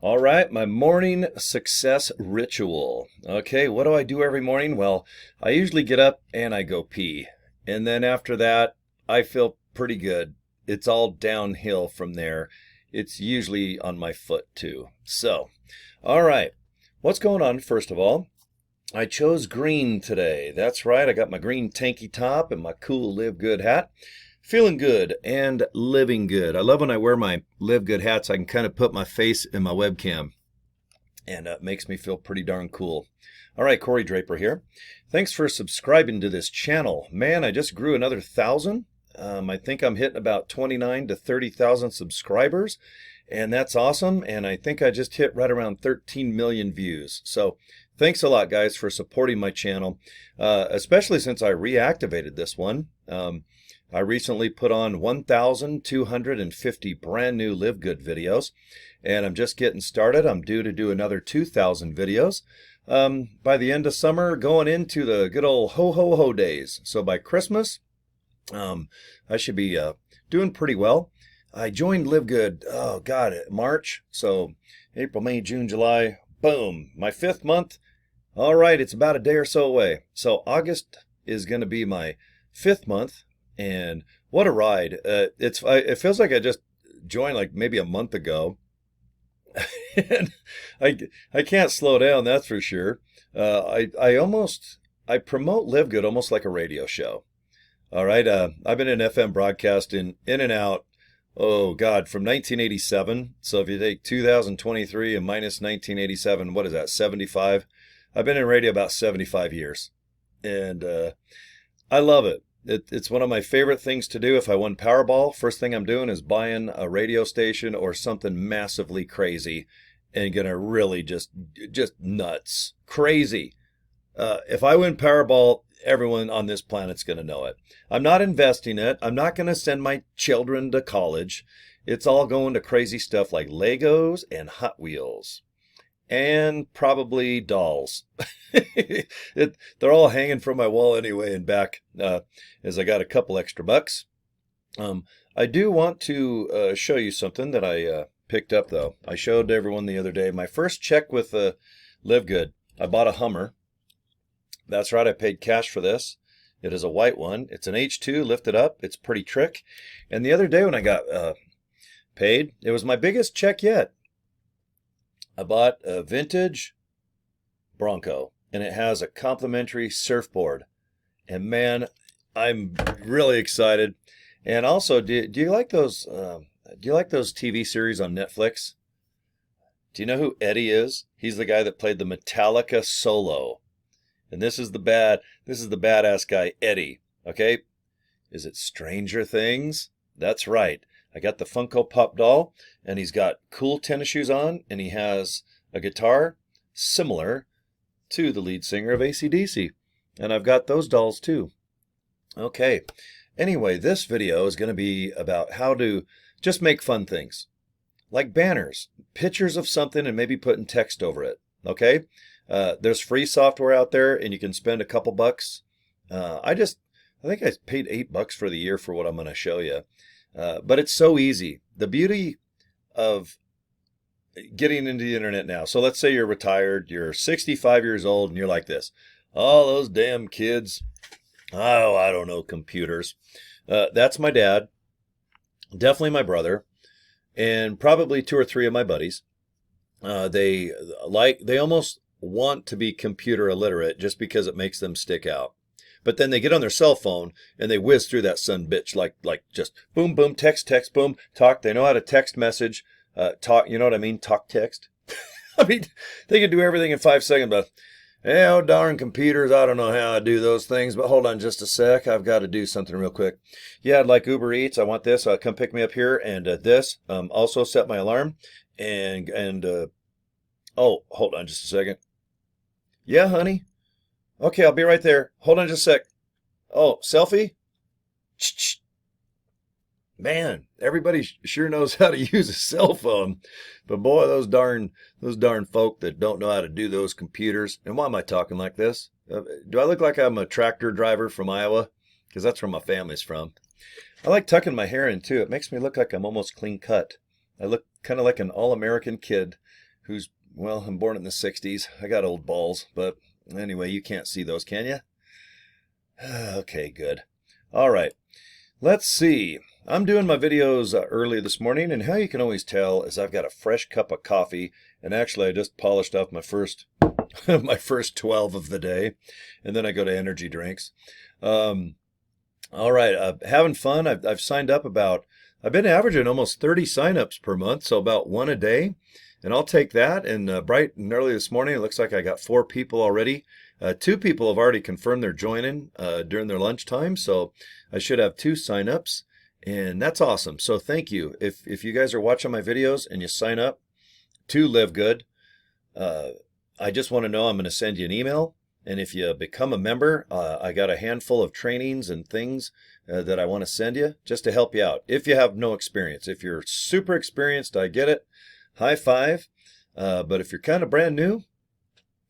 All right, my morning success ritual. Okay, what do I do every morning? Well, I usually get up and I go pee. And then after that, I feel pretty good. It's all downhill from there. It's usually on my foot too. So, all right, what's going on first of all? I chose green today. That's right, I got my green tanky top and my cool Live Good hat. Feeling good and living good. I love when I wear my Live Good hats. I can kind of put my face in my webcam, and it makes me feel pretty darn cool. All right, Cory Draper here. Thanks for subscribing to this channel. Man, I just grew another 1,000. I think I'm hitting about 29 to 30,000 subscribers, and that's awesome. And I think I just hit right around 13 million views. So thanks a lot, guys, for supporting my channel, especially since I reactivated this one. I recently put on 1,250 brand new Live Good videos, and I'm just getting started. I'm due to do another 2,000 videos by the end of summer, going into the good old ho-ho-ho days. So by Christmas, I should be doing pretty well. I joined Live Good, oh God, March. So April, May, June, July, boom, my 5th month. All right, it's about a day or so away. So August is going to be my 5th month. And what a ride. It feels like I just joined like maybe a month ago. And I can't slow down, that's for sure. I promote Live Good almost like a radio show. All right, I've been in FM broadcasting in and out, oh God, from 1987. So if you take 2023 and minus 1987, what is that, 75? I've been in radio about 75 years. And I love it. It's one of my favorite things to do. If I won Powerball, first thing I'm doing is buying a radio station or something massively crazy and gonna really just nuts. Crazy. If I win Powerball, everyone on this planet's gonna know it. I'm not investing it. I'm not gonna send my children to college. It's all going to crazy stuff like Legos and Hot Wheels. And probably dolls. They're all hanging from my wall anyway and back, as I got a couple extra bucks. I do want to show you something that I picked up, though. I showed everyone the other day. My first check with Live Good, I bought a Hummer. That's right, I paid cash for this. It is a white one. It's an H2 lifted up. It's pretty trick. And the other day when I got paid, it was my biggest check yet. I bought a vintage Bronco, and it has a complimentary surfboard. And man, I'm really excited. And also, do you like those? Do you like those TV series on Netflix? Do you know who Eddie is? He's the guy that played the Metallica solo. And this is the badass guy, Eddie. Okay, is it Stranger Things? That's right. I got the Funko Pop doll, and he's got cool tennis shoes on, and he has a guitar similar to the lead singer of AC/DC. And I've got those dolls too. Okay. Anyway, this video is going to be about how to just make fun things. Like banners, pictures of something, and maybe putting text over it. Okay? There's free software out there, and you can spend a couple bucks. I think I paid $8 for the year for what I'm going to show you. But it's so easy. The beauty of getting into the internet now. So let's say you're retired, you're 65 years old, and you're like this. Oh, those damn kids. Oh, I don't know, computers. That's my dad, definitely my brother, and probably 2 or 3 of my buddies. They almost want to be computer illiterate just because it makes them stick out. But then they get on their cell phone and they whiz through that son bitch like just boom, boom, text, text, boom, talk. They know how to text message, talk. You know what I mean? Talk text. I mean, they can do everything in 5 seconds, but oh, darn computers. I don't know how I do those things, but hold on just a sec. I've got to do something real quick. Yeah, I'd like Uber Eats. I want this. Come pick me up here. And this, also set my alarm oh, hold on just a second. Yeah, honey. Okay, I'll be right there. Hold on just a sec. Oh, selfie? Man, everybody sure knows how to use a cell phone. But boy, those darn folk that don't know how to do those computers. And why am I talking like this? Do I look like I'm a tractor driver from Iowa? Because that's where my family's from. I like tucking my hair in too. It makes me look like I'm almost clean cut. I look kind of like an all-American kid. who's, well, I'm born in the 60s. I got old balls, but anyway, you can't see those, can you? Okay, good. All right. Let's see. I'm doing my videos early this morning, and how you can always tell is I've got a fresh cup of coffee, and actually I just polished off my first my first 12 of the day, and then I go to energy drinks. All right, having fun. I've signed up I've been averaging almost 30 signups per month, so about one a day, and I'll take that. And bright and early this morning, it looks like I got 4 people already. 2 people have already confirmed they're joining during their lunchtime, so I should have 2 signups, and that's awesome. So thank you. If you guys are watching my videos and you sign up to LiveGood, I just want to know I'm going to send you an email. And if you become a member, I got a handful of trainings and things that I want to send you just to help you out. If you have no experience, if you're super experienced, I get it. High five. But if you're kind of brand new,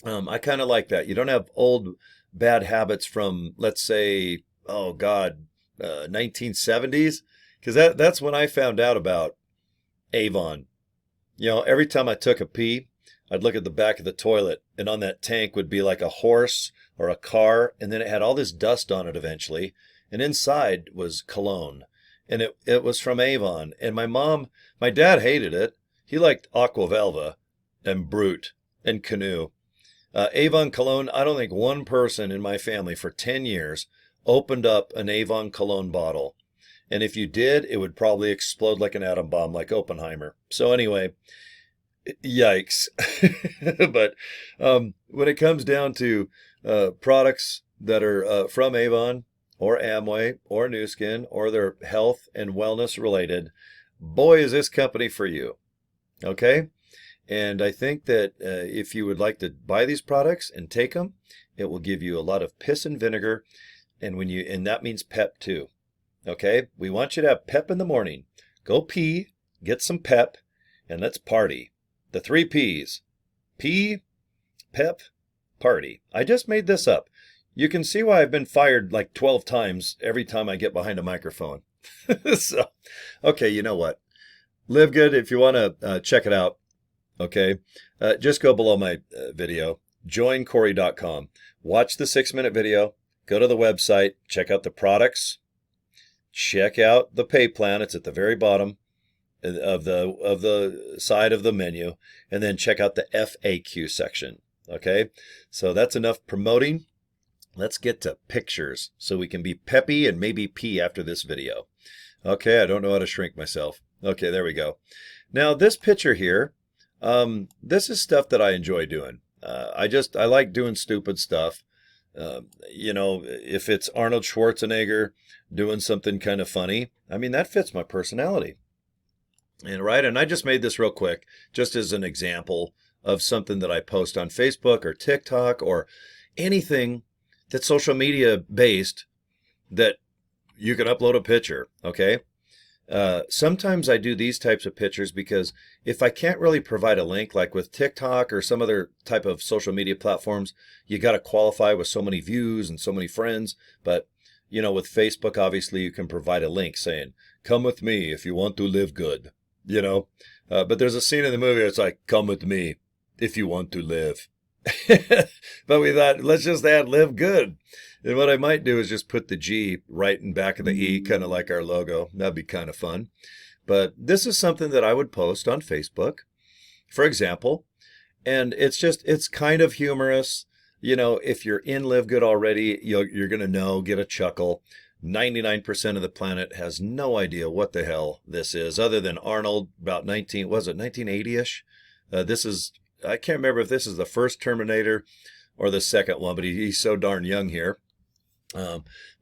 I kind of like that. You don't have old bad habits from, let's say, oh God, 1970s. Because that's when I found out about Avon. You know, every time I took a pee, I'd look at the back of the toilet, and on that tank would be like a horse or a car, and then it had all this dust on it eventually, and inside was cologne, and it was from Avon. And my dad hated it. He liked Aqua Velva and Brute and Canoe. Avon cologne, I don't think one person in my family for 10 years opened up an Avon cologne bottle. And if you did, it would probably explode like an atom bomb, like Oppenheimer. So anyway, yikes. But when it comes down to products that are from Avon or Amway or Nu Skin, or they're health and wellness related, boy, is this company for you. Okay? And I think that if you would like to buy these products and take them, it will give you a lot of piss and vinegar, and that means pep too. Okay? We want you to have pep in the morning. Go pee, get some pep, and let's party. The 3 P's. Pee, pep, party. I just made this up. You can see why I've been fired like 12 times every time I get behind a microphone. So, okay, you know what? LiveGood, if you want to check it out, okay, just go below my video, joincory.com. Watch the 6-minute video, go to the website, check out the products, check out the pay plan. It's at the very bottom of the side of the menu, and then check out the FAQ section. Okay, so that's enough promoting. Let's get to pictures so we can be peppy and maybe pee after this video. Okay, I don't know how to shrink myself. Okay, there we go. Now this picture here, this is stuff that I enjoy doing. I like doing stupid stuff. You know, if it's Arnold Schwarzenegger doing something kind of funny, I mean, that fits my personality. And I just made this real quick, just as an example of something that I post on Facebook or TikTok or anything that's social media based that you can upload a picture, okay? Sometimes I do these types of pictures because if I can't really provide a link, like with TikTok or some other type of social media platforms, you got to qualify with so many views and so many friends. But, you know, with Facebook, obviously you can provide a link saying, come with me if you want to live good, you know. But there's a scene in the movie that's like, come with me if you want to live. But we thought, let's just add live good. And what I might do is just put the G right in back of the E, kind of like our logo. That'd be kind of fun. But this is something that I would post on Facebook, for example. And it's kind of humorous. You know, if you're in Live Good already, you're going to get a chuckle. 99% of the planet has no idea what the hell this is, other than Arnold, about 1980-ish? I can't remember if this is the first Terminator or the second one, but he's so darn young here.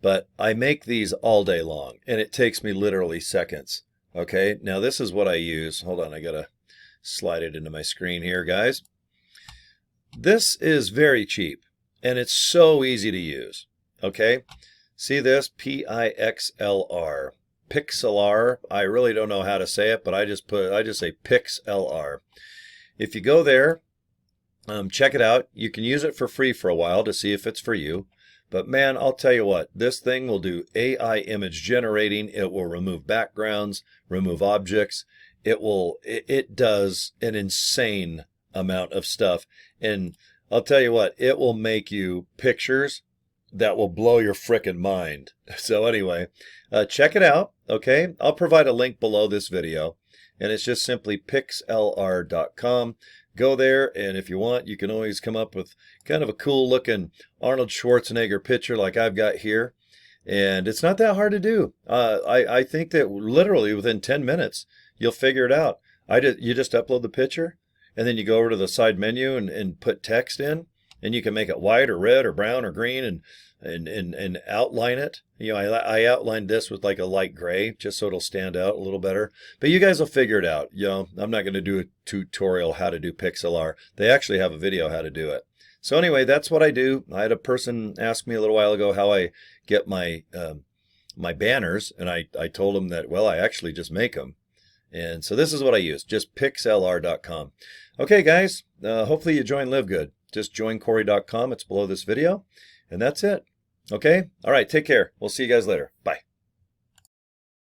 But I make these all day long, and it takes me literally seconds. Okay, now this is what I use. Hold on, I gotta slide it into my screen here, guys. This is very cheap, and it's so easy to use. Okay, see this? Pixlr. Pixlr. I really don't know how to say it, but I just say Pixlr. If you go there, check it out. You can use it for free for a while to see if it's for you. But man, I'll tell you what, this thing will do AI image generating. It will remove backgrounds, remove objects. It does an insane amount of stuff. And I'll tell you what, it will make you pictures that will blow your frickin' mind. So anyway, check it out, okay? I'll provide a link below this video, and it's just simply pixlr.com. Go there, and if you want, you can always come up with kind of a cool looking Arnold Schwarzenegger picture like I've got here. And it's not that hard to do. I think that literally within 10 minutes, you'll figure it out. You just upload the picture, and then you go over to the side menu and put text in, and you can make it white or red or brown or green and outline it. You know, I outlined this with like a light gray just so it'll stand out a little better. But you guys will figure it out. You know, I'm not going to do a tutorial how to do PixLR. They actually have a video how to do it. So anyway, that's what I do. I had a person ask me a little while ago how I get my my banners, and I told them that, well, I actually just make them. And so this is what I use, just pixlr.com. Okay, guys, hopefully you join LiveGood. Just join Cory.com. It's below this video, and that's it. Okay? All right, take care. We'll see you guys later. Bye.